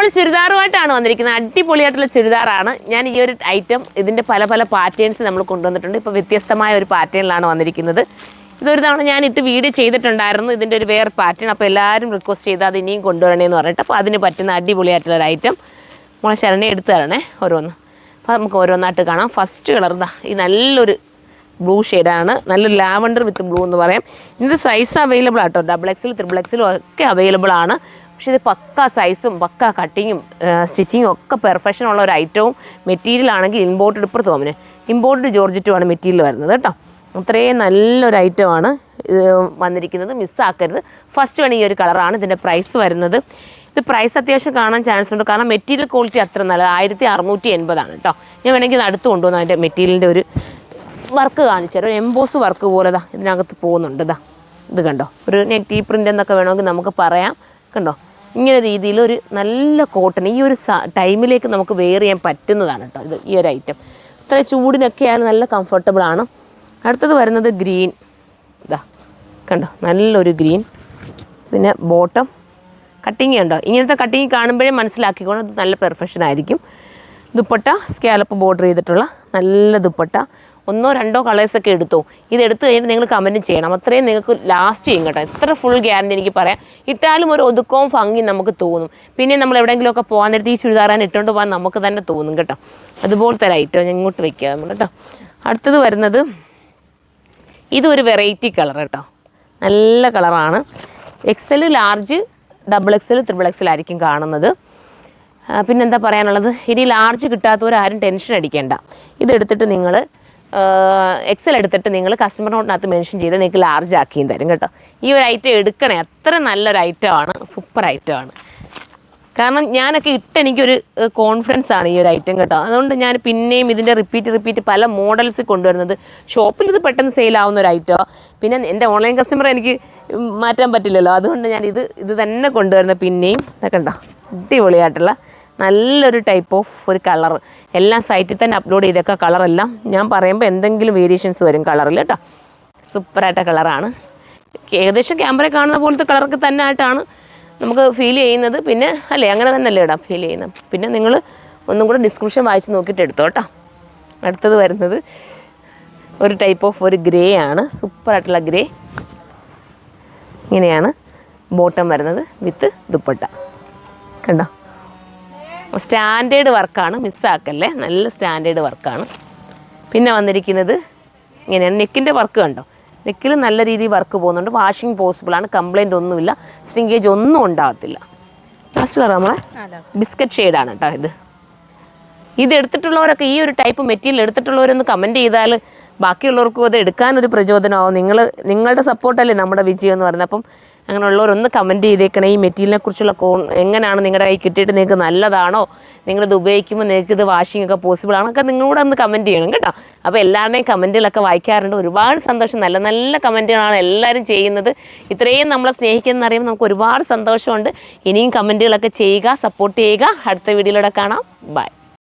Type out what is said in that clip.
നമ്മൾ ചുരിദാറുമായിട്ടാണ് വന്നിരിക്കുന്നത്. അടിപൊളിയായിട്ടുള്ള ചുരിദാറാണ്. ഞാൻ ഈ ഒരു ഐറ്റം ഇതിൻ്റെ പല പല പാറ്റേൺസ് നമ്മൾ കൊണ്ടുവന്നിട്ടുണ്ട്. ഇപ്പോൾ വ്യത്യസ്തമായ ഒരു പാറ്റേണിലാണ് വന്നിരിക്കുന്നത്. ഇതൊരു തവണ ഞാൻ ഇട്ട് വീഡിയോ ചെയ്തിട്ടുണ്ടായിരുന്നു, ഇതിൻ്റെ ഒരു വേറെ പാറ്റേൺ. അപ്പോൾ എല്ലാവരും റിക്വസ്റ്റ് ചെയ്ത് അത് ഇനിയും കൊണ്ടുവരണേന്ന് പറഞ്ഞിട്ട്, അപ്പോൾ അതിന് പറ്റുന്ന അടിപൊളിയായിട്ടുള്ളൊരു ഐറ്റം നമ്മളെ ശരണേ എടുത്ത് തരണേ ഓരോന്ന്. അപ്പോൾ നമുക്ക് ഓരോന്നായിട്ട് കാണാം. ഫസ്റ്റ് കളർ ഇതാ, ഈ നല്ലൊരു ബ്ലൂ ഷെയ്ഡാണ്, നല്ലൊരു ലാവണ്ടർ വിത്ത് ബ്ലൂ എന്ന് പറയാം. ഇതിൻ്റെ സൈസ് അവൈലബിൾ ആട്ടോ, XXL, XXL ഒക്കെ അവൈലബിൾ ആണ്. പക്ഷേ ഇത് പക്ക സൈസും പക്ക കട്ടിങ്ങും സ്റ്റിച്ചിങ്ങും ഒക്കെ പെർഫെക്ഷൻ ഉള്ള ഒരു ഐറ്റവും. മെറ്റീരിയൽ ആണെങ്കിൽ ഇമ്പോർട്ടഡ്, ഇപ്പുറത്ത് പോകുമ്പോൾ ഇമ്പോർട്ടഡ് ജോർജറ്റുമാണ് മെറ്റീരിയൽ വരുന്നത് കേട്ടോ. അത്രയും നല്ലൊരു ഐറ്റമാണ് ഇത് വന്നിരിക്കുന്നത്, മിസ്സാക്കരുത്. ഫസ്റ്റ് വൺ ഈ ഒരു കളറാണ്. ഇതിൻ്റെ പ്രൈസ് വരുന്നത്, ഇത് പ്രൈസ് അത്യാവശ്യം കാണാൻ ചാൻസ് ഉണ്ട്, കാരണം മെറ്റീരിയൽ ക്വാളിറ്റി അത്ര നല്ലത്. 1680 കേട്ടോ. ഞാൻ വേണമെങ്കിൽ അടുത്ത് കൊണ്ടുവന്ന് അതിൻ്റെ മെറ്റീരിയലിൻ്റെ ഒരു വർക്ക് കാണിച്ചു തരാം. ഒരു എംബോസ് വർക്ക് പോലെ ഇതാ ഇതിനകത്ത് പോകുന്നുണ്ട്. ഇതാ ഇത് കണ്ടോ, ഒരു നെറ്റി പ്രിൻ്റ് എന്നൊക്കെ വേണമെങ്കിൽ നമുക്ക് പറയാം. കണ്ടോ, ഇങ്ങനെ രീതിയിൽ ഒരു നല്ല കോട്ടൺ ഈ ഒരു ടൈമിലേക്ക് നമുക്ക് വെയർ ചെയ്യാൻ പറ്റുന്നതാണ് കേട്ടോ ഇത്. ഈ ഒരു ഐറ്റം ഇത്ര ചൂടിനൊക്കെ ആയാലും നല്ല കംഫർട്ടബിളാണ്. അടുത്തത് വരുന്നത് ഗ്രീൻ, ഇതാ കണ്ടോ, നല്ലൊരു ഗ്രീൻ. പിന്നെ ബോട്ടം കട്ടിങ് ഉണ്ടോ, ഇങ്ങനത്തെ കട്ടിങ് കാണുമ്പോഴേ മനസ്സിലാക്കിക്കോണം അത് നല്ല പെർഫെക്ഷൻ ആയിരിക്കും. ദുപ്പട്ട സ്കാലപ്പ് ബോർഡർ ചെയ്തിട്ടുള്ള നല്ല ദുപ്പട്ട. 1-2 കളേഴ്സൊക്കെ എടുത്തോ. ഇത് എടുത്തു കഴിഞ്ഞിട്ട് നിങ്ങൾ കമൻറ്റ് ചെയ്യണം, അത്രയും നിങ്ങൾക്ക് ലാസ്റ്റ് ചെയ്യും കേട്ടോ. എത്ര ഫുൾ ഗ്യാരണ്ടി എനിക്ക് പറയാം. ഇട്ടാലും ഒരു ഒതുക്കവും ഭംഗി നമുക്ക് തോന്നും. പിന്നെ നമ്മൾ എവിടെയെങ്കിലുമൊക്കെ പോകാൻ നേരത്ത് ഈ ചുരിദാറാൻ ഇട്ടുകൊണ്ട് പോകാൻ നമുക്ക് തന്നെ തോന്നും കേട്ടോ. അതുപോലത്തെ ഐറ്റം ഞാൻ ഇങ്ങോട്ട് വയ്ക്കുക നമ്മൾ കേട്ടോ. അടുത്തത് വരുന്നത് ഇതൊരു വെറൈറ്റി കളർ കേട്ടോ, നല്ല കളറാണ്. XL, ലാർജ്, XXL, XXL ആയിരിക്കും കാണുന്നത്. പിന്നെന്താ പറയാനുള്ളത്, ഇനി ലാർജ് കിട്ടാത്തവരാരും ടെൻഷൻ അടിക്കേണ്ട. ഇതെടുത്തിട്ട് നിങ്ങൾ XL എടുത്തിട്ട് നിങ്ങൾ കസ്റ്റമർ നോട്ടിനകത്ത് മെൻഷൻ ചെയ്ത് നിങ്ങൾക്ക് ലാർജ് ആക്കിയും തരും കേട്ടോ. ഈ ഒരു ഐറ്റം എടുക്കണേ, അത്ര നല്ലൊരു ഐറ്റമാണ്, സൂപ്പർ ഐറ്റമാണ്. കാരണം ഞാനൊക്കെ എനിക്കൊരു കോൺഫിഡൻസ് ആണ് ഈ ഒരു ഐറ്റം കേട്ടോ. അതുകൊണ്ട് ഞാൻ പിന്നെയും ഇതിൻ്റെ റിപ്പീറ്റ് പല മോഡൽസ് കൊണ്ടുവരുന്നത്. ഷോപ്പിൽ ഇത് പെട്ടെന്ന് സെയിലാവുന്ന ഒരു ഐറ്റമോ, പിന്നെ എൻ്റെ ഓൺലൈൻ കസ്റ്റമർ എനിക്ക് മാറ്റാൻ പറ്റില്ലല്ലോ, അതുകൊണ്ട് ഞാൻ ഇത് തന്നെ കൊണ്ടുവരുന്നത്. പിന്നെയും ഇതൊക്കെ ഉണ്ടോ, അടിപൊളിയായിട്ടുള്ള നല്ലൊരു ടൈപ്പ് ഓഫ് ഒരു കളർ. എല്ലാം സൈറ്റിൽ തന്നെ അപ്ലോഡ് ചെയ്തൊക്കെ കളറെല്ലാം ഞാൻ പറയുമ്പോൾ എന്തെങ്കിലും വേരിയേഷൻസ് വരും കളറിൽ കേട്ടോ. സൂപ്പറായിട്ട കളറാണ്. ഏകദേശം ക്യാമറ കാണുന്ന പോലത്തെ കളറൊക്കെ തന്നെ ആയിട്ടാണ് നമുക്ക് ഫീൽ ചെയ്യുന്നത്. പിന്നെ അല്ലേ, അങ്ങനെ തന്നെയല്ലേ ഇടാം ഫീൽ ചെയ്യുന്നത്. പിന്നെ നിങ്ങൾ ഒന്നും കൂടെ ഡിസ്ക്രിപ്ഷൻ വായിച്ച് നോക്കിയിട്ട് എടുത്തോ കേട്ടോ. അടുത്തത് വരുന്നത് ഒരു ടൈപ്പ് ഓഫ് ഒരു ഗ്രേ ആണ്, സൂപ്പറായിട്ടുള്ള ഗ്രേ. ഇങ്ങനെയാണ് ബോട്ടം വരുന്നത് വിത്ത് ദുപ്പട്ട. കണ്ടോ, സ്റ്റാൻഡേർഡ് വർക്കാണ്, മിസ്സാക്കല്ലേ, നല്ല സ്റ്റാൻഡേർഡ് വർക്കാണ്. പിന്നെ വന്നിരിക്കുന്നത് ഇങ്ങനെയാണ്, നെക്കിൻ്റെ വർക്ക് കണ്ടോ, നെക്കിൽ നല്ല രീതിയിൽ വർക്ക് പോകുന്നുണ്ട്. വാഷിങ് പോസിബിളാണ്, കംപ്ലൈൻറ്റ് ഒന്നുമില്ല, സ്ട്രിങ്കേജ് ഒന്നും ഉണ്ടാകത്തില്ല. ലാസ്റ്റ് കളർ നമ്മളെ ബിസ്ക്കറ്റ് ഷെയ്ഡാണ് കേട്ടോ. ഇത് എടുത്തിട്ടുള്ളവരൊക്കെ, ഈ ഒരു ടൈപ്പ് മെറ്റീരിയൽ എടുത്തിട്ടുള്ളവരൊന്ന് കമൻറ്റ് ചെയ്താൽ ബാക്കിയുള്ളവർക്കും അത് എടുക്കാനൊരു പ്രചോദനമാവും. നിങ്ങളുടെ സപ്പോർട്ടല്ലേ നമ്മുടെ വിജയം എന്ന് പറയുന്നത്. അപ്പം അങ്ങനെയുള്ളവരൊന്ന് കമൻറ്റ് ചെയ്തേക്കണേ. ഈ മെറ്റീരിയലിനെ കുറിച്ചുള്ള എങ്ങനെയാണ് നിങ്ങളുടെ കൈ കിട്ടിയിട്ട് നിങ്ങൾക്ക് നല്ലതാണോ, നിങ്ങളിത് ഉപയോഗിക്കുമ്പോൾ നിങ്ങൾക്ക് ഇത് വാഷിംഗ് ഒക്കെ പോസിബിൾ ആണോ ഒക്കെ നിങ്ങളൂടെ ഒന്ന് കമൻറ്റ് ചെയ്യണം കേട്ടോ. അപ്പോൾ എല്ലാവരുടെയും കമൻറ്റുകളൊക്കെ വായിക്കാറുണ്ട്, ഒരുപാട് സന്തോഷം. നല്ല നല്ല കമൻറ്റുകളാണ് എല്ലാവരും ചെയ്യുന്നത്. ഇത്രയും നമ്മളെ സ്നേഹിക്കുന്നതെന്ന് അറിയുമ്പോൾ നമുക്ക് ഒരുപാട് സന്തോഷമുണ്ട്. ഇനിയും കമൻറ്റുകളൊക്കെ ചെയ്യുക, സപ്പോർട്ട് ചെയ്യുക. അടുത്ത വീഡിയോയിലൂടെ കാണാം. ബൈ.